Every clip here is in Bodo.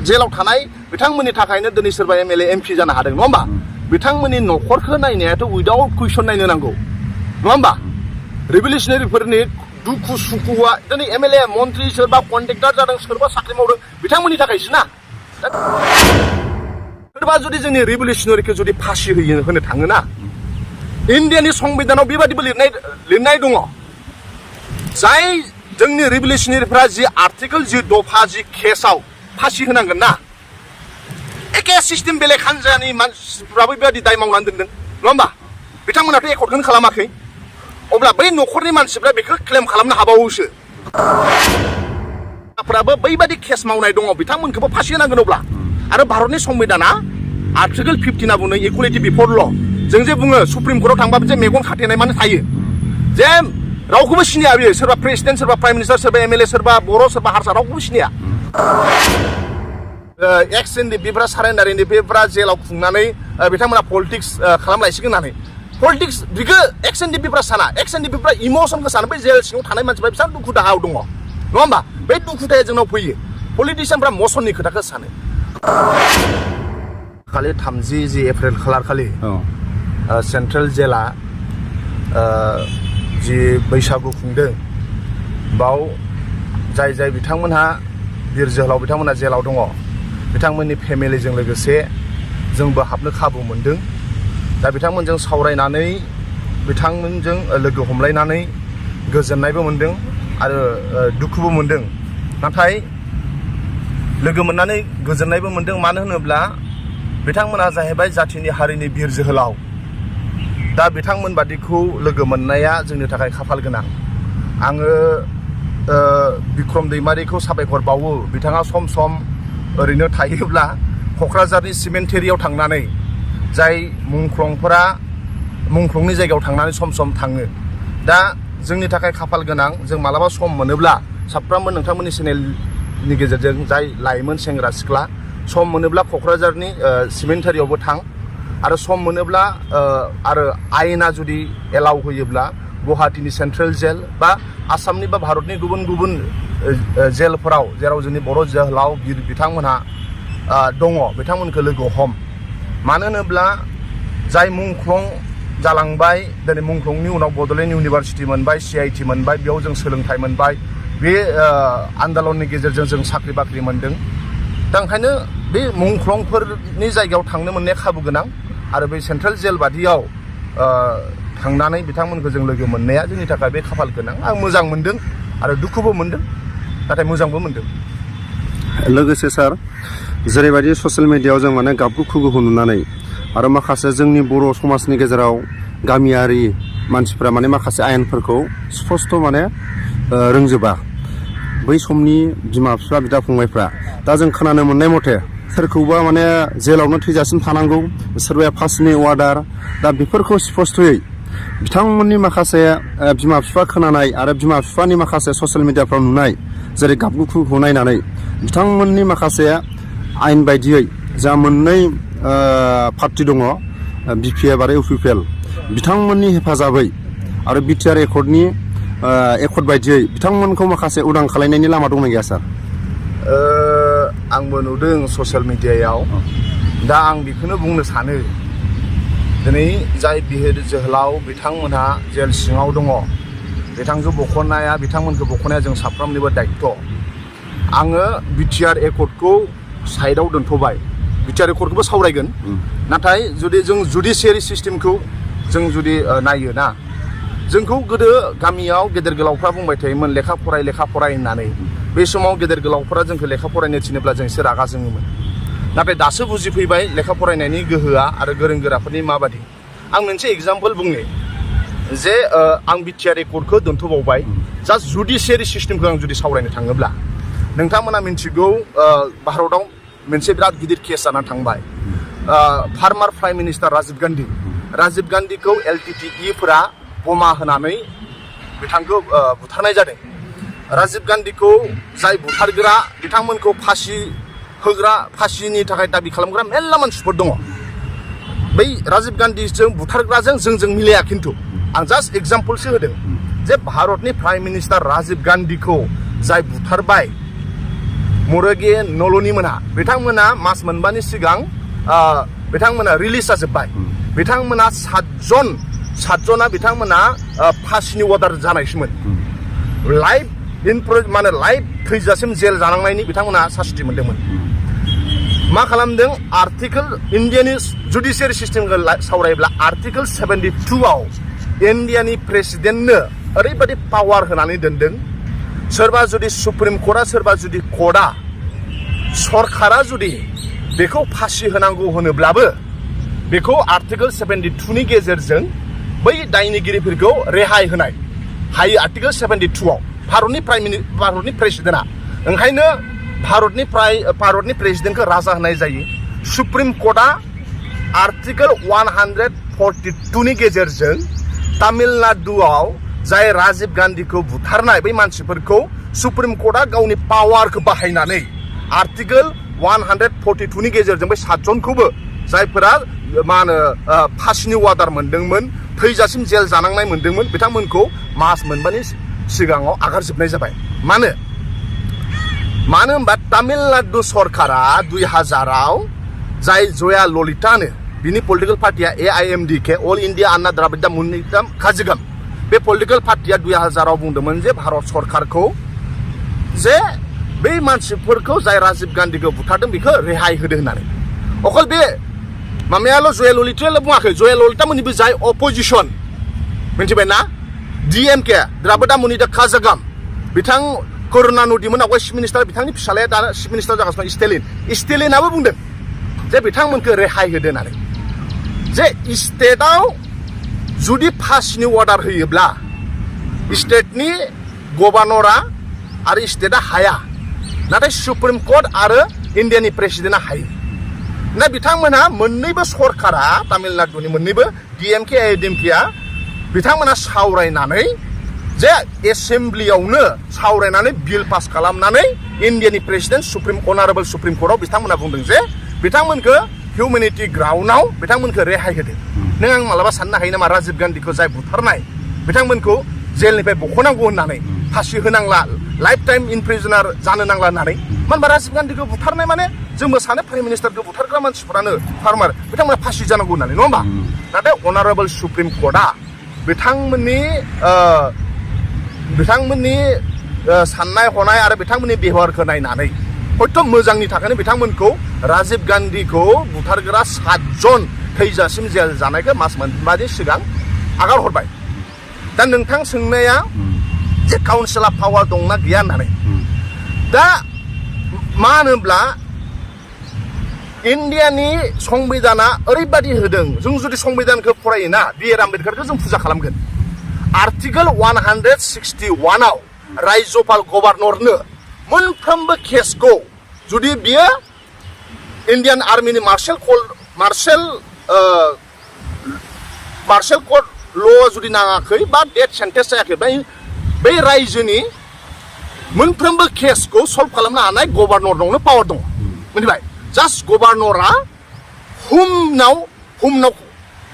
जेलाव थानाय बिथांमोननि थाखायनो दिनै सोरबा एमएलए एमपि जानो हादों नङा होमबा बिथांमोननि न'खरखौ नायनायाथ' उइदाउट कुइसन नायनो नांगौ नङा होमबा रिभलिउसनारिफोरनि दुखु सुखुआ दिनै एमएलए मन्त्रि सोरबा कन्ट्रेक्टर जादों सोरबा साख्रि मावदों बिथांमोननि थाखायसो ना सोरबा जुदि जोंनि रिभलिउसनारिखौ जुदि फासि होनो थाङोना इन्डियानि संबिधानाव बेबादिबो लिरनाय दङ जाय जोंनि रिभलिउसनारिफोरा जि आर्टिकेल जि दफा जि केसाव फासि होनांगोन ना एखे सिस्टेम बेलेग हान्जानि मानसिफ्राबो बेबायदि दाय मावनानै दोनदों नङा होमबा बिथांमोनाथ' एकर्डखौनो खालामाखै अब्ला बै न'खरनि मानसिफ्रा बेखौ क्लेम खालामनो हाबावोसो फोराबो बैबादि केस मावनाय दङ बिथांमोनखौबो फासि होनांगोन अब्ला आरो भारतनि संबिधाना आर्टिकेल 15 बुङो इकुवेलिटि बिफर ल जों जे बुङो सुप्रिम कर्टआव थांबा जे मेगन खाथेनाय माने थायो जे रावखौबो सिनाया बियो सोरबा प्रेसिडेन्ट सोरबा प्राइम मिनिस्टार सोरबा एमएलए सोरबा बर' सोरबा हारसा रावखौबो सिनाया एक्स एनडिपिफ्रा सारेन्डार एनडिपिफ्रा जेलाव खुंनानै बिथांमोना पलिटिक्स खालामलायसिगोन होननानै पलिटिक्स बिखौ एक्स एनडिपिफ्रा साना एक्स एनडिपिफ्रा इमसनखौ सानो बै जेल सिङाव थानाय मानसिफ्रा बिसोर दुखु दाहायाव दङ नङा होमबा बै दुखुथाया जोंनाव फैयो पलिटिसियानफ्रा मसननि खोथाखौ सानो खालि 30 एप्रिल खालार खालि सेन्ट्रेल जेला जि बैसागु खुंदों बाव जाय बिथांमोनहा बिर जोहोलाव बिथांमोनहा जेलाव दङ बिथांमोननि फेमिलिजों लोगोसे जोंबो हाबनो खाबु मोनदों दा बिथांमोनजों सावरायनानै बिथांमोनजों लोगो हमलायनानै गोजोननायबो मोनदों आरो दुखुबो मोनदों नाथाय लोगो मोननानै गोजोननायबो मोनदों मानो होनोब्ला बिथांमोनहा जाहैबाय जाथिनि हारिनि बिर जोहोलाव दा बिथांमोन बादिखौ लोगो मोननाया जोंनि थाखाय खाफाल गोनां आङो बिक्रम दैमारिखौ साबायखर बावो बिथाङा सम सम ओरैनो थायोब्ला क'क्राझारनि सिमेन्टेरियाव थांनानै जाय मुंख्लंनि जायगायाव थांनानै सम सम थाङो दा जोंनि थाखाय खाफाल गोनां जों मालाबा सम मोनोब्ला साफ्रोमबो नोंथांमोननि चेनेलनि गेजेरजों जाय लाइमोन सेंग्रा सिख्ला सम मोनोब्ला क'क्राझारनि सिमेन्टेरियावबो थां आरो सम मोनोब्ला आरो आयेना जुदि एलाउ होयोब्ला गुवाहाटीनि सेन्ट्रेल जेल बा आसामनि बा भारतनि गुबुन गुबुन जेलफोराव जेराव जोंनि बर' जोहोलाव बिथांमोनहा दङ बिथांमोनखौ लोगो हम मानो होनोब्ला जाय मुंख्लं जालांबाय दिनै मुंख्लंनि उनाव बड'लेण्ड इउनिभारसिटि मोनबाय CIT मोनबाय बेयाव जों सोलोंथाइ मोनबाय बे आन्दलननि गेजेरजों जों साख्रि बाख्रि मोनदों दा ओंखायनो बे मुंख्लंफोरनि जायगायाव थांनो मोननाया खाबु गोनां आरो बे सेन्ट्रेल जेल बादियाव थांनानै बिथांमोनखौ जों लोगो मोननाया जोंनि थाखाय बे खाफाल गोनां आं मोजां मोनदों आरो दुखुबो मोनदों नाथाय मोजांबो मोनदों लोगोसे सार जेरैबायदि ससियेल मिडियायाव जों माने गाबगु खुगुखौ नुनानै आरो माखासे जोंनि बर' समाजनि गेजेराव गामियारि मानसिफ्रा माने माखासे आयेनफोरखौ स्पष्ट माने रोंजोबा बै समनि बिमा बिफा बिदा फंबायफ्रा दा जों खोनानो मोननाय मथे सोरखौबा माने जेलावनो थैजासिम थानांगौ सोरबाया फासिनि अर्डार दा बेफोरखौ स्पष्टयै बिथांमोननि माखासे बिमा बिफा खोनानाय आरो बिमा बिफानि माखासे ससियेल मिडियाफ्राव नुनाय जेरै गाबगुखुखौ नायनानै बिथांमोननि माखासे आयेन बायदियै जा मोननै पार्टि दङ BPF आरो UPPL बिथांमोननि हेफाजाबै आरो BTR एकर्डनि एकर्ड बायदियै बिथांमोनखौ माखासे उदां खालामनायनि लामा दंना गैया सार आंबो नुदों ससियेल मिडियायाव दा आं बेखौनो बुंनो सानो दिनै जाय बिर जोहोलाव बिथांमोनहा जेल सिङाव दङ बिथांखौ बिथांमोनखौ बख'नाया जों साफ्रोमनिबो दायित्व आङो BTR एकर्डखौ साइडआव दोनथ'बाय BTR एकर्डखौबो सावरायगोन नाथाय जुदि जों जुडिसियारि सिस्टेमखौ जों जुदि नायो ना जोंखौ गोदो गामियाव गेदेर गोलावफ्रा बुंबाय थायोमोन लेखा फराय होननानै बे समाव गेदेर गोलावफोरा जोंखौ लेखा फरायनो थिनोब्ला जों एसे रागा जोङोमोन नाथाय दासो बुजिफैबाय लेखा फरायनायनि गोहोआ आरो गोरों गोराफोरनि माबादि आं मोनसे एग्जाम्पल बुंनो जे आं BTR एकर्डखौ दोनथ'बावबाय जास्ट जुडिसियारि सिस्टेमखौ आं जुदि सावरायनो थाङोब्ला नोंथांमोना मिन्थिगौ भारताव मोनसे बिराद गिदिर केस जानानै थांबाय फार्मार प्राइम मिनिस्टार राजीव गान्धीखौ LTTE फोरा बमा होनानै बिथांखौ बुथारनाय जादों राजीव गान्धीखौ जाय बुथारग्रा बिथांमोनखौ फासिनि थाखाय दाबि खालामग्रा मेरला मानसिफोर दङ बै राजीव गान्धीजों बुथारग्राजों जोंजों मिलाया खिन्थु आं जास्ट एग्जाम्पलसो होदों जे भारतनि प्राइम मिनिस्टार राजीव गान्धीखौ जाय बुथारबाय मुरुगे नल'नि मोनहा बिथांमोना मास मोनबानि सिगां बिथांमोना रिलिज जाजोब्बाय बिथांमोना सातजना बिथांमोना फासिनि अर्डार जानायसोमोन लाइफ माने लाइफ थैजासिम जेल जानांनायनि बिथांमोना सास्ति मोन्दोंमोन मा खालामदों आर्टिकेल इन्डियानि जुडिसियारि सिस्टेमखौ सावरायोब्ला आर्टिकेल 72 आव इन्डियानि प्रेसिडेन्टनो ओरैबायदि पावार होनानै दोनदों सोरबा जुदि सुप्रिम कर्टआ सोरबा जुदि कर्टआ सरकारा जुदि बेखौ फासि होनांगौ होनोब्लाबो बेखौ आर्टिकेल 72 नि गेजेरजों बै दायनिगिरिफोरखौ रेहाय होनाय हायो आर्टिकेल 72 आव भारतनि प्रेसिडेन्टआ ओंखायनो भारतनि प्रेसिडेन्टखौ राजा होनाय जायो सुप्रिम कर्टआ आर्टिकेल 142 नि गेजेरजों तामिलनाडुआव जाय राजीव गान्धीखौ बुथारनाय बै मानसिफोरखौ सुप्रिम कर्टआ गावनि पावारखौ बाहायनानै आर्टिकेल 142 नि गेजेरजों बै 7 जनखौबो जायफोरा मा होनो फासिनि अर्डार मोन्दोंमोन थैजासिम जेल जानांनाय मोन्दोंमोन बिथांमोनखौ मास मोनबानि सिगाङाव आगारजोबनाय जाबाय मानो होनबा तामिलनाडु सरकारा 2000 आव जाय जया ललितानो बिनि पलिटिकल पार्टिया AIMDK अल इन्डिया अन्ना द्राविड मुन्नेत्रम काझगम बे पलिटिकल पार्टिया 2000 आव बुंदोंमोन जे भारत सरकारखौ जे बै मानसिफोरखौ जाय राजीव गान्धीखौ बुथारदों बेखौ रेहाय होदों होननानै अकल बे मामायाल' जया ललितायाल' बुङाखै जया ललिता मोननिबो जाय अपोजिशन मिन्थिबायना DMK द्राविड मुन्नेत्रम काझगम बिथां करुणानिधिमोन आवगाय चिफ मिनिस्टार बिथांनि फिसालाया दा चिफ मिनिस्टार जागासिनो स्टेलिनाबो बुंदों जे बिथांमोनखौ रेहाय होदों होननानै जे स्टेटआव जुदि फासिनि अर्डार होयोब्ला स्टेटनि गभर्नरा आरो स्टेटआ हाया नाथाय सुप्रिम कर्ट आरो इन्डियानि प्रेसिडेन्टआ हायो ना बिथांमोनहा मोननैबो सरकारा तामिलनाडुनि मोननैबो DMK AIMDKआ बिथांमोना सावरायनानै जे एसेम्ब्लियावनो सावरायनानै बिल पास खालामनानै इन्डियानि प्रेसिडेन्ट अनारेबल सुप्रिम कर्टआव बिथांमोना बुंदों जे बिथांमोनखौ हिउमेनिटी ग्राउन्डआव बिथांमोनखौ रेहाय होदों नों आं मालाबा साननो हायो नामा राजीव गान्धीखौ जाय बुथारनाय बिथांमोनखौ जेलनिफ्राय बख'नांगौ होननानै फासि होनांला लाइफ टाइम इनप्रिजनार जानो नांला होननानै मानो होनबा राजीव गान्धीखौ बुथारनाय माने जोंबो सानो प्राइम मिनिस्टारखौ बुथारग्रा मानसिफोरानो फार्मार बिथांमोना फासि जानांगौ होननानै नङा होमबा नाथाय अनारेबल सुप्रिम कर्टआ बिथांमोननि साननाय हनाय आरो बिथांमोननि बेबहारखौ नायनानै हयथ' मोजांनि थाखायनो बिथांमोनखौ राजीव गान्धीखौ बुथारग्रा 7 जन थैजासिम जेल जानायखौ मास मोनबानि सिगां आगार हरबाय दा नोंथां सोंनाया जे काउन्सिला पावार दंना गैया होननानै दा मा होनोब्ला इन्डियानि संबिधाना ओरैबादि होदों जों जुदि संबिधानखौ फरायोना B.R. आम्बेडकारखौ जों फुजा खालामगोन आर्टिकेल 161 आव राज्यपाल गभर्नरनो मोनफ्रोमबो केसखौ जुदि बियो इन्डियान आर्मिनि मार्शेल कर्ट ल' जुदि नाङाखै बा डेथ सेन्टेन्स जायाखै बै रायजोनि मोनफ्रोमबो केसखौ सल्भ खालामनो हानाय गभर्नरनावनो पावार दङ मिथिबाय जास्ट गभर्नरा हुमनाव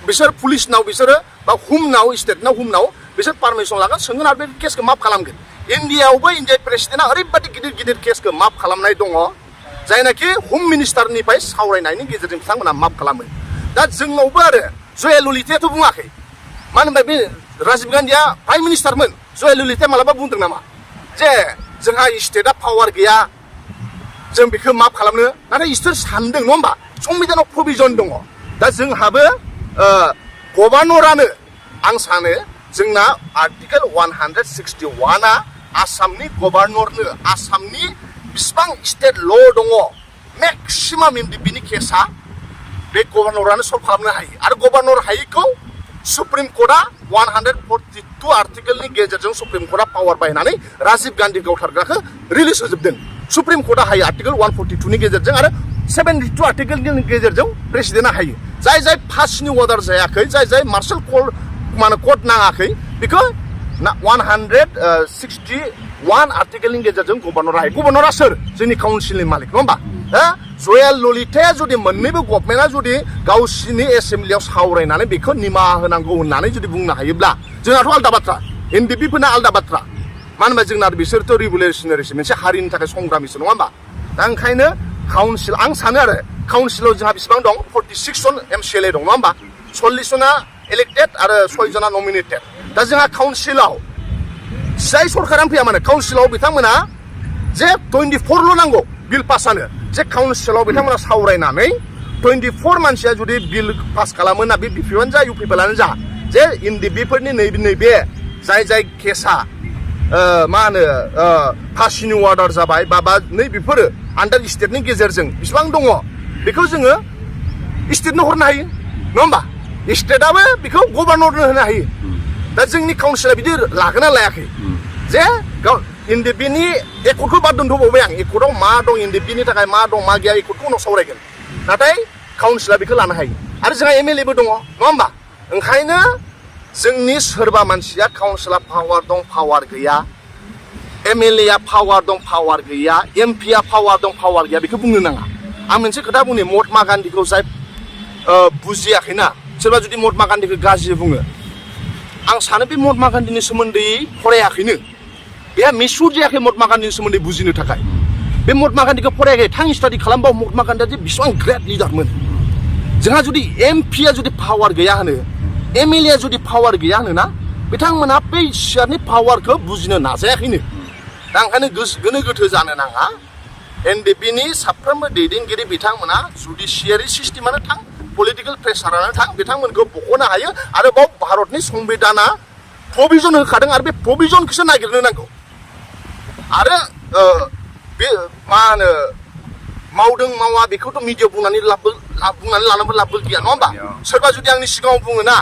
बिसोर पुलिसनाव बिसोरो बा स्टेटनाव बिसोर पारमिसन लागोन सोंगोन आरो बे केसखौ माफ खालामगोन इन्डियायावबो इन्डिया प्रेसिडेन्टआ ओरैबायदि गिदिर केसखौ माफ खालामनाय दङ जायनाखि हम मिनिस्टारनिफ्राय सावरायनायनि गेजेरजों बिथांमोना माफ खालामो दा जोंनावबो आरो जया ललितायाथ' बुङाखै मानो होनबा बे राजीव गान्धीया प्राइम मिनिस्टारमोन जया ललिताया मालाबा बुंदों नामा जे जोंहा स्टेटआ पावार गैया जों बेखौ माफ खालामनो नाथाय इसोर सानदों नङा होमबा संबिधानाव प्रभिजन दङ दा जोंहाबो गभर्नरानो आं सानो जोंना आर्टिकेल 161आ आसामनि गभर्नरनो आसामनि बिसिबां स्टेट ल' दङ मेक्सिमाम बिनि केसा बे गभर्नरानो सल्भ खालामनो हायो आरो गभर्नर हायिखौ सुप्रिम कर्टआ 142 आर्टिकेलनि गेजेरजों सुप्रिम कर्टआ पावार बाहायनानै राजीव गान्धी गावथारग्राखौ रिलिज होजोबदों सुप्रिम कर्टआ हायो आर्टिकेल 142 नि गेजेरजों आरो 72 आर्टिकेलनि गेजेरजों प्रेसिडेन्टआ हायो जाय फासनि अर्डार जायाखै जाय मार्शेल कर्ट नाङाखै बेखौ 161 आर्टिकेलनि गेजेरजों गभर्नरा हायो गभर्नरा सोर जोंनि काउन्सिलनि मालिक नङा होमबा जया ललिताया जुदि मोननैबो गभर्नमेन्टआ जुदि गावसिनि एसेम्ब्लियाव सावरायनानै बेखौ निमाहा होनांगौ होननानै जुदि बुंनो हायोब्ला जोंनाथ' आलदा बाथ्रा NDP फोरना आलदा बाथ्रा मानो होनबा जोंना बिसोरथ' रिभलिउसनारिसो मोनसे हारिनि थाखाय संग्रामिसो नङा होमबा दा ओंखायनो काउन्सिल आं सानो आरो काउन्सिलाव जोंहा बेसेबां दं 46 जन MCLA दं नङा होमबा 40 जना इलेक्टेड आरो 6 जना नमिनेटेड दा जोंहा काउन्सिलाव जाय सरकारानो फैया मानो काउन्सिलाव बिथांमोना जे 24ल' नांगौ बिल पास जानो जे काउन्सिलाव बिथांमोना सावरायनानै 24 मानसिया जुदि बिल पास खालामो ना बे बिपिआनो जा इउपिपिएलआनो जा जे इनडिबिफोरनि नैबे जाय केसा मा होनो फासिनि अर्डार जाबाय बा नै बेफोरो आन्डार स्टेटनि गेजेरजों बेसेबां दङ बेखौ जोङो स्टेटनो हरनो हायो नङा होमबा स्टेटआबो बेखौ गभर्नरनो होनो हायो दा जोंनि काउन्सिला बिदि लागोन ना लायाखै जे इनडिबिनि एकर्डखौ बाद दोनथ'बावबाय आं एकर्डआव मा दं इनडिबिनि थाखाय मा दं मा गैया एकर्डखौ उनाव सावरायगोन नाथाय काउन्सिला बेखौ लानो हायो आरो जोंहा MLA बो दङ नङा होमबा ओंखायनो जोंनि सोरबा मानसिया काउन्सिला पावार दं पावार गैया MLA आ पावार दं पावार गैया MP आ पावार दं पावार गैया बेखौ बुंनो नाङा आं मोनसे खोथा बुंनि महात्मा गान्धीखौ जाय बुजियाखैना सोरबा जुदि महात्मा गान्धीखौ गाज्रि बुङो आं सानो बे महात्मा गान्धीनि सोमोन्दै फरायाखैनो बेहा मिसुर जायाखै महात्मा गान्धीनि सोमोन्दै बुजिनो थाखाय बे महात्मा गान्धीखौ फरायाखै थां स्टाडि खालामबाव महात्मा गान्धीया जे बेसेबां ग्रेट लिडारमोन जोंहा जुदि MP आ जुदि पावार गैया होनो MLA आ जुदि पावार गैया होनोना बिथांमोना बै सियारनि पावारखौ बुजिनो नाजायाखैनो दा ओंखायनो गोनो गोथो जानो नाङा NDPनि साफ्रोमबो दैदेनगिरि बिथांमोना जुडिसियारि सिस्टेमानो थां पलिटिकेल प्रेसारानो थां बिथांमोनखौ बख'नो हायो आरो बाव भारतनि संबिधाना प्रभिजन होखादों आरो बे प्रभिजनखौसो नागिरनो नांगौ आरो बे मा होनो मावदों मावा बेखौथ' मिडियायाव बुंनानै लानोबो लाबबो गैया नङा होमबा सोरबा जुदि आंनि सिगाङाव बुङो ना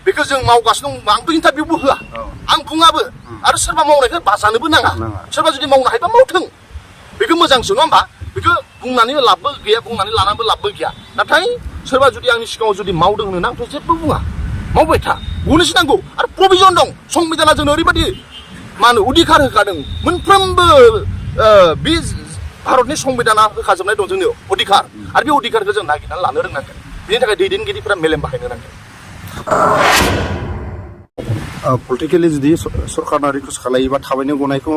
बेखौ जों मावगासिनो दं आंबो इन्टारभिउबो होआ आं बुङाबो आरो सोरबा मावनायखौ बाजानोबो नाङा सोरबा जुदि मावनो हायोबा मावथों बेखौ मोजांसो नङा होमबा बेखौ बुंनानै लाबबो गैया बुंनानै लानानैबो लाबबो गैया नाथाय सोरबा जुदि आंनि सिगाङाव जुदि मावदों होनो आंथ' जेबो बुङा मावबाय था गनोसो नांगौ आरो प्रभिजन दं संबिधाना जोंनो ओरैबायदि मा होनो अधिकार होखादों मोनफ्रोमबो बे भारतनि संबिधाना होखाजोबनाय दं जोंनि अधिकार आरो बे अधिकारखौ जों नागिरनानै लानो रोंनांगोन बेनि थाखाय दैदेनगिरिफोरा मेलेम बाहायनो नांगोन पलिटिकेलि जुदि सरकारना रिकुवेस्ट खालायोबा थाबैनो गनायखौ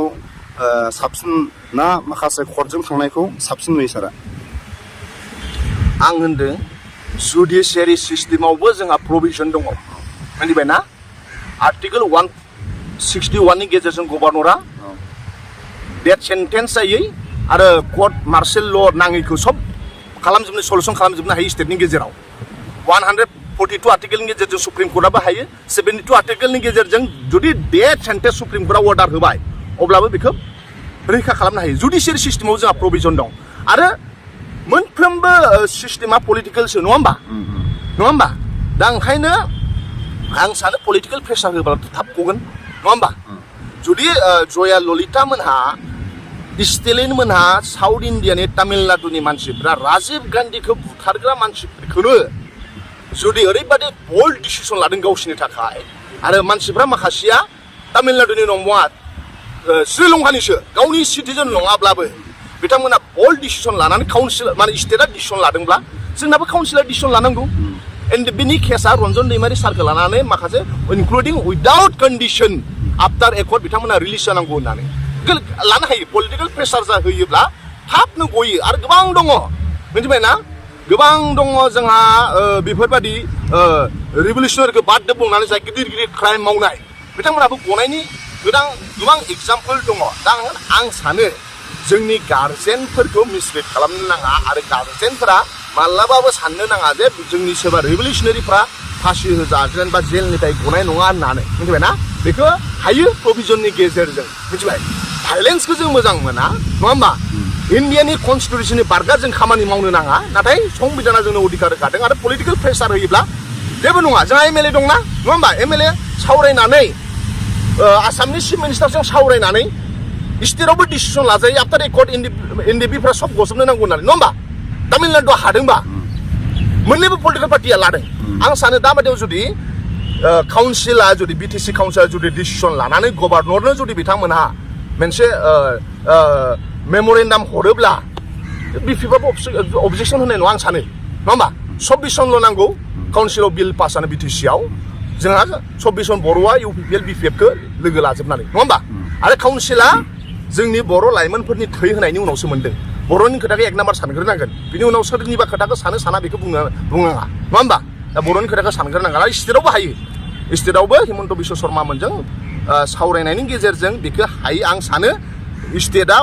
साबसिन ना माखासे कर्टजों थांनायखौ साबसिन नुयो सारा आं होनदों जुडिसियारि सिस्टेमावबो जोंहा प्रभिजन दङ मिथिबाय ना आर्टिकेल 161 नि गेजेरजों गभर्नरा डेथ सेन्टेन्स जायै आरो कर्ट मार्शेल ल' नाङैखौ सब खालामजोबनो सल्युसन खालामजोबनो हायो स्टेटनि गेजेराव 142 आर्टिकेलनि गेजेरजों सुप्रिम कर्टआबो हायो 72 आर्टिकेलनि गेजेरजों जुदि डेथ सेन्टेन्स सुप्रिम कर्टआ अर्डार होबाय अब्लाबो बेखौ रैखा खालामनो हायो जुडिसियारि सिस्टेमाव जोंहा प्रभिजन दं आरो मोनफ्रोमबो सिस्टेमा पलिटिकेलसो नङा होमबा दा ओंखायनो आं सानो पलिटिकेल प्रेसार होब्ला थाब गगोन नङा होमबा जुदि जया ललिता मोनहा स्टेलिन मोनहा साउथ इन्डियानि तामिलनाडुनि मानसिफ्रा राजीव गान्धीखौ बुथारग्रा मानसिफोरखौनो जुदि ओरैबादि बोल्ड डिसिसन लादों गावसोरनि थाखाय आरो मानसिफ्रा माखासेया तामिलनाडुनि नङा श्रीलंकानिसो गावनि सिटिजेन नङाब्लाबो बिथांमोना बोल्ड डिसिसन लानानै काउन्सिल माने स्टेटआ डिसिसन लादोंब्ला जोंनाबो काउन्सिला डिसिसन लानांगौ बिनि केसा रन्जन दैमारि सारखौ लानानै माखासे including without condition after accord बिथांमोना रिलिज जानांगौ होननानै लानो हायो पलिटिकेल प्रेसार होयोब्ला थाबनो गयो आरो गोबां दङ मिथिबाय ना गोबां दङ जोंहा बेफोरबादि रिभलिउसनारिखौ बाद बुंनानै जाय गिदिर गिदिर क्राइम मावनाय बिथांमोनाबो गनायनि गोबां एग्जाम्पल दङ दा आं सानो जोंनि गार्जेनफोरखौ मिसलिड खालामनो नाङा आरो गार्जेनफोरा माब्लाबाबो साननो नाङा जे जोंनि सोरबा रिभलिउसनारिफ्रा फासि होजागोन बा जेलनिफ्राय गनाय नङा होननानै मिथिबाय ना बेखौ हायो प्रभिजननि गेजेरजों मिथिबाय भाइलेन्सखौ जों मोजां मोना नङा होमबा इन्डियानि कनस्टिटिउसननि बारगा जों खामानि मावनो नाङा नाथाय संबिधाना जोंनो अधिकार होखादों आरो पलिटिकेल प्रेसार होयोब्ला जेबो नङा जोंहा MLA दंना नङा होमबा MLA सावरायनानै आसामनि चिफ मिनिस्टारजों सावरायनानै स्टेटआवबो डिसिसन लाजायो आफ्टार एकर्ड NDPफ्रा सब गजबनो नांगौ होननानै नङा होमबा तामिलनाडुआ हादोंबा मोननैबो पलिटिकेल पार्टिया लादों आं सानो दाबादियाव जुदि काउन्सिला जुदि BTC काउन्सिला जुदि डिसिसन लानानै गभर्नरनो जुदि बिथांमोनहा मोनसे मेम'रेन्डाम हरोब्ला बिपिएफआबो अबजेक्सन होनाय नङा आं सानो नङा होमबा 24 जनल' नांगौ काउन्सिलाव बिल पास जानो BTC आव जोंहा 24 जन बर'आ UPPL BPFखौ लोगो लाजोबनानै नङा होमबा आरो काउन्सिला जोंनि बर' लाइमोनफोरनि थै होनायनि उनावसो मोनदों बर'नि खोथाखौ एक नाम्बार सानग्रोनांगोन बिनि उनाव सोरनिबा खोथाखौ साना बेखौ बुङा नङा होमबा दा बर'नि खोथाखौ सानग्रोनांगोन आरो स्टेटआवबो हायो स्टेटआवबो हिमन्त बिश्व शर्मामोनजों सावरायनायनि गेजेरजों बेखौ हायो आं सानो स्टेटआ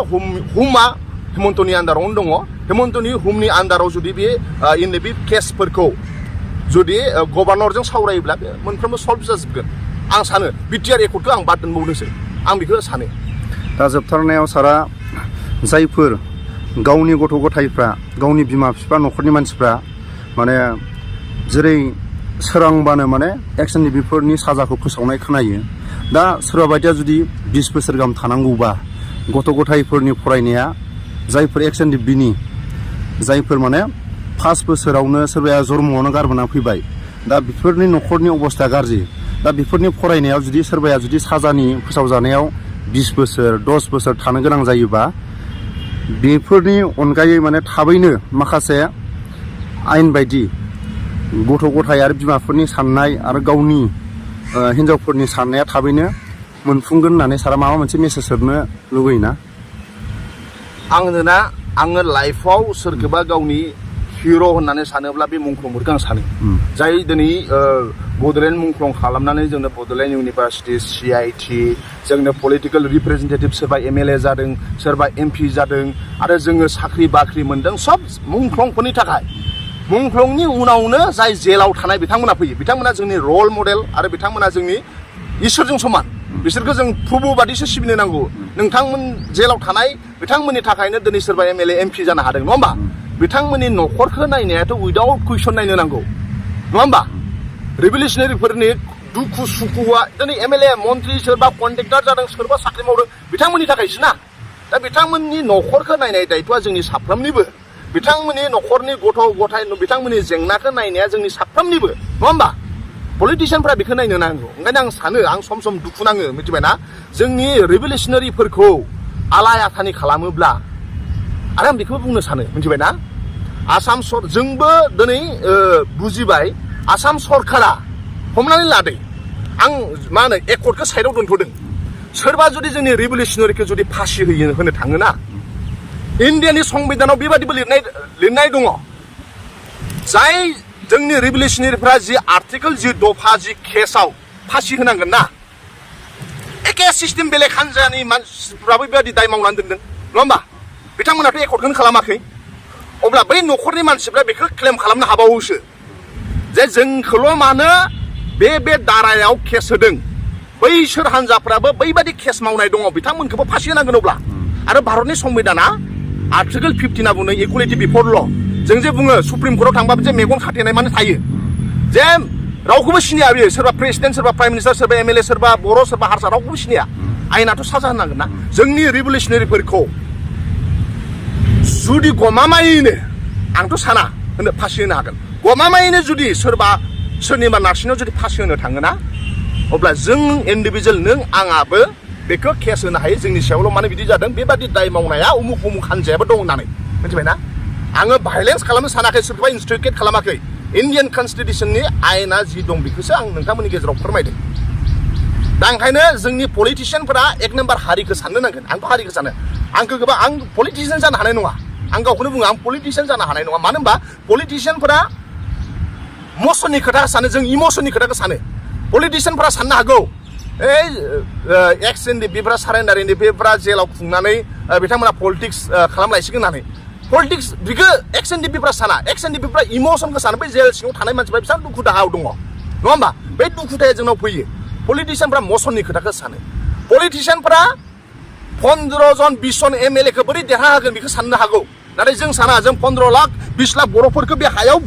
हुमा हिमन्तनि आन्दारावनो दङ हिमन्तनि हुमनि आन्दाराव जुदि बे बे केसफोरखौ जुदि गभर्नरजों सावरायोब्ला बे मोनफ्रोमबो सल्भ जाजोबगोन आं सानो बिटिआर एकर्डखौ आं बाद दोनबावदोंसो आं बेखौ सानो दा जोबथारनायाव सारा जायफोर गावनि गथ' गथायफ्रा गावनि बिमा बिफा न'खरनि मानसिफ्रा माने जेरै सोरांबानो माने एक्सननि बेफोरनि साजाखौ फोसावनाय खोनायो दा सोरबा बायदिया जुदि 20 बोसोर गाहाम थानांगौबा गथ' गथायफोरनि फरायनाया जायफोर एक्सन बिनि जायफोर माने 5 बोसोरावनो सोरबाया जन्मआवनो गारबोना फैबाय दा बेफोरनि न'खरनि अबस्था गाज्रि दा बेफोरनि फरायनायाव जुदि सोरबाया जुदि साजानि फोसावजानायाव 20 बोसोर 10 बोसोर थानो गोनां जायोबा बेफोरनि अनगायै माने थाबैनो माखासे आयेन बायदि गथ' गथाय आरो बिमाफोरनि साननाय आरो गावनि हिनजावफोरनि साननाया थाबैनो मोनफुंगोन होननानै सारा माबा मोनसे मेसेज हरनो लुगैयोना आङो लाइफआव सोरखौबा गावनि हिर' होननानै सानोब्ला बे मुंख्लंफोरखौ आं सानो जाय दिनै बड'लेण्ड मुंख्लं खालामनानै जोंनो बड'लेण्ड इउनिभार्सिटि CIT जोंनो पलिटिकेल रिप्रेजेन्टेटिभ सोरबा MLA जादों सोरबा MP जादों आरो जोङो साख्रि बाख्रि मोन्दों सब मुंख्लंफोरनि थाखाय मुंख्लंनि उनावनो जाय जेलाव थानाय बिथांमोना फैयो बिथांमोना जोंनि रल मडेल आरो बिथांमोना जोंनि इसोरजों समान बिसोरखौ जों प्रभु बादिसो सिबिनो नांगौ नोंथांमोन जेलाव थानाय बिथांमोननि थाखायनो दिनै सोरबा MLA MP जानो हादों नङा होमबा बिथांमोननि न'खरखौ नायनायाथ' उइदाउट कुइसन नायनो नांगौ नङा होमबा रिभलिउसनारिफोरनि दुखु सुखुआ दिनै MLA मन्त्रि सोरबा कन्ट्रेक्टर जादों सोरबा साख्रि मावदों बिथांमोननि थाखायसो ना दा बिथांमोननि न'खरखौ नायनाय दायथ'आ जोंनि साफ्रोमनिबो बिथांमोननि न'खरनि गथ' गथाय बिथांमोननि जेंनाखौ नायनाया जोंनि साफ्रोमनिबो नङा होमबा पलिटिशियानफ्रा बेखौ नायनो नांगौ ओंखायनो आं सानो आं सम सम दुखु नाङो मिथिबायना जोंनि रिभलिउसनारिफोरखौ आलाय आथानि खालामोब्ला आरो आं बेखौबो बुंनो सानो मिथिबायना आसाम जोंबो दिनै बुजिबाय आसाम सरकारा हमनानै लादों आं मा होनो एकर्डखौ साइडआव दोनथ'दों सोरबा जुदि जोंनि रिभलिउसनारिखौ जुदि फासि होनो थाङोना इन्डियानि संबिधानाव बेबादिबो लिरनाय दङ जाय जोंनि रिभलिउसनारिफ्रा जि आर्टिकेल जि दफा जि केसाव फासि होनांगोन ना एखे सिस्टेम बेलेग हान्जानि मानसिफ्राबो बेबादि दाय मावनानै दोनदों नङा होमबा बिथांमोनाथ' एकर्डखौनो खालामाखै अब्ला बै न'खरनि मानसिफ्रा बेखौ क्लेम खालामनो हाबावोसो जे जोंखौल' मानो बे दारायाव केस होदों बैसोर हान्जाफ्राबो बैबादि केस मावनाय दङ बिथांमोनखौबो फासि होनांगोन अब्ला आरो भारतनि संबिधाना आर्टिकेल 50 बुङो इकुवेलिटि बिफर ल जों जे बुङो सुप्रिम कर्टआव थांबाबो जे मेगन खाथेनाय माने थायो जे रावखौबो सिनाया बेयो सोरबा प्रेसिडेन्ट सोरबा प्राइम मिनिस्टार सोरबा MLA सोरबा बर' सोरबा हारसा रावखौबो सिनाया आयेनाथ' साजा होनांगोन ना जोंनि रिभलिउसनारिफोरखौ जुदि गमामायैनो आंथ' साना होनो फासि होनो हागोन गमामायैनो जुदि सोरबा सोरनिबा नारसिनाव जुदि फासि होनो थाङोना अब्ला जों इन्डिभिजुवेल नों आंहाबो बेखौ केस होनो हायो जोंनि सायावल' माने बिदि जादों बेबादि दाय मावनाया उमुक उमुक हान्जायाबो दं होननानै मिथिबायना आङो भाइलेन्स खालामनो सानाखै सोरखौबा इन्स्टिगेट खालामाखै इन्डियान कनस्टिटिउसननि आयेना जि दं बेखौसो आं नोंथांमोननि गेजेराव फोरमायदों दा ओंखायनो जोंनि पलिटिशियानफोरा एक नाम्बार हारिखौ साननो नांगोन आंथ' हारिखौ सानो आं पलिटिशियान जानो हानाय नङा आं गावखौनो बुङो आं पलिटिशियान जानो हानाय नङा मानो होनबा पलिटिशियानफोरा मसननि खोथा सानो जों इमसननि खोथाखौ सानो पलिटिशियानफोरा साननो हागौ एक्स NDPफ्रा सारेन्डार NDPफ्रा जेलाव खुंनानै बिथांमोना पलिटिक्स खालामलायसिगोन होननानै पलिटिक्स बेखौ एक्स NDPफ्रा साना एक्स NDPफ्रा इमसनखौ सानो बै जेल सिङाव थानाय मानसिफ्रा बिसोर दुखु दाहायाव दङ नङा होमबा बे दुखु दाहाया जोंनाव फैयो पलिटिशियानफ्रा मसननि खोथाखौ सानो पलिटिशियानफ्रा 15 जन 20 जन MLAखौ बोरै देरहा होगोन बेखौ साननो हागौ नाथाय जों साना जों 15 लाख 20 लाख बर'फोरखौ बे हायाव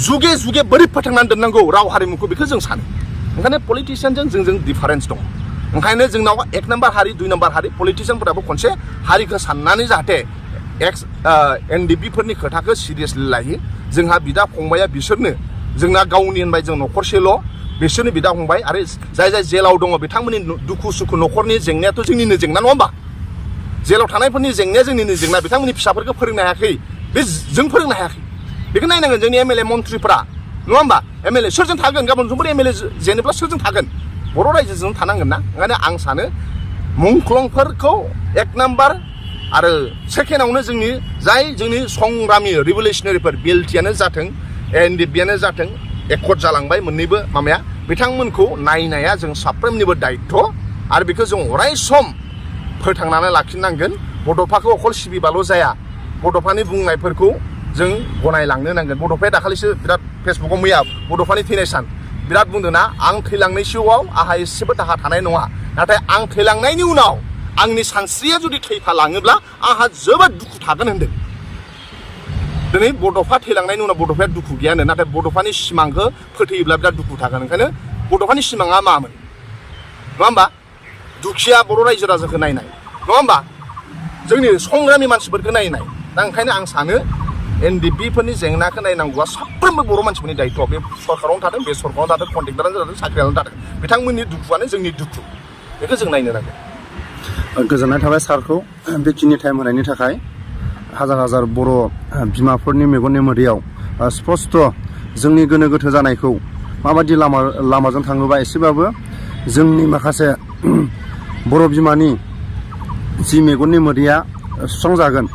जुगे जुगे बोरै फोथांनानै दोननांगौ राव हारिमुखौ बेखौ जों सानो ओंखायनो पलिटिशियानजों जों डिफारेन्स दं ओंखायनो जोंनाव एक नाम्बार हारि 2 नाम्बार हारि पलिटिशियानफोराबो खनसे हारिखौ साननानै जाहाथे एक्स NDPफोरनि खोथाखौ सिरियासलि लायो जोंहा बिदा फंबाया बिसोरनो जोंना गावनि होनबाय जों न'खरसेल' बिसोरनो बिदा फंबाय आरो जाय जेलाव दङ बिथांमोननि दुखु सुखु न'खरनि जेंनायाथ' जोंनिनो जेंना नङा होमबा जेलाव थानायफोरनि जेंनाया जोंनिनो जेंना बिथांमोननि फिसाफोरखौ फोरोंनो हायाखै बे जों फोरोंनो हायाखै बेखौ नायनांगोन जोंनि MLA मन्थ्रिफोरा नङा होमबा MLA सोरजों थागोन गाबोन समफोर MLA जेनेबा सोरजों थागोन बर' रायजोजों थानांगोन ना ओंखायनो आं सानो मुंख्लंफोरखौ एक नाम्बार आरो सेकेन्डआवनो जोंनि संग्रामि रिभलिउसनारिफोर बिएलटिआनो जाथों एनडिएफबिआनो जाथों एकर्ड जालांबाय मोननैबो माबाया बिथांमोनखौ नायनाया जों साफ्रोमनिबो दायित्व आरो बेखौ जों अराय सम फोथांनानै लाखिनांगोन बड'फाखौ अकल सिबिबाल' जाया बड'फानि बुंनायफोरखौ जों गनायलांनो नांगोन बड'फाया दाखालिसो बिराद फेसबुकआव मैया बड'फानि थैनाय सान बिराद बुंदों ना आं थैलांनाय जिउआव आंहा एसेबो दाहा थानाय नङा नाथाय आं थैलांनायनि उनाव आंनि सानस्रिया जुदि थैफालाङोब्ला आंहा जोबोद दुखु थागोन होनदों दिनै बड'फा थैलांनायनि उनाव बड'फाया दुखु गैयानो नाथाय बड'फानि सिमांखौ फोथैयोब्ला बिराद दुखु थागोन ओंखायनो बड'फानि सिमाङा मामोन नङा होमबा दुखिया बर' रायजो राजाखौ नायनाय नङा होमबा जोंनि संग्रामि मानसिफोरखौ नायनाय दा ओंखायनो आं सानो एनडिएफबिफोरनि जेंनाखौ नायनांगौआ साफ्रोमबो बर' मानसिफोरनि दायित्व बे सरकारावनो थादों बे सरकारावनो थादों कन्ट्रेक्टरानो जादों साख्रियावनो थादों बिथांमोननि दुखुआनो जोंनि दुखु बेखौ जों नायनो नांगोन गोजोननाय थाबाय सारखौ बेखिनि टाइम होनायनि थाखाय हाजार हाजार बर' बिमाफोरनि मेगननि मोदैयाव स्पस्ट जोंनि गोनो गोथो जानायखौ माबायदि लामाजों थाङोबा एसेबाबो जोंनि माखासे बर' बिमानि जि मेगननि मोदैया सुस्रांजागोन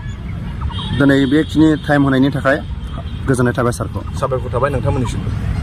दिनै बेखिनि टाइम होनायनि थाखाय गोजोननाय थाबाय सारखौ साबायखर थाबाय नोंथांमोननिसिमबो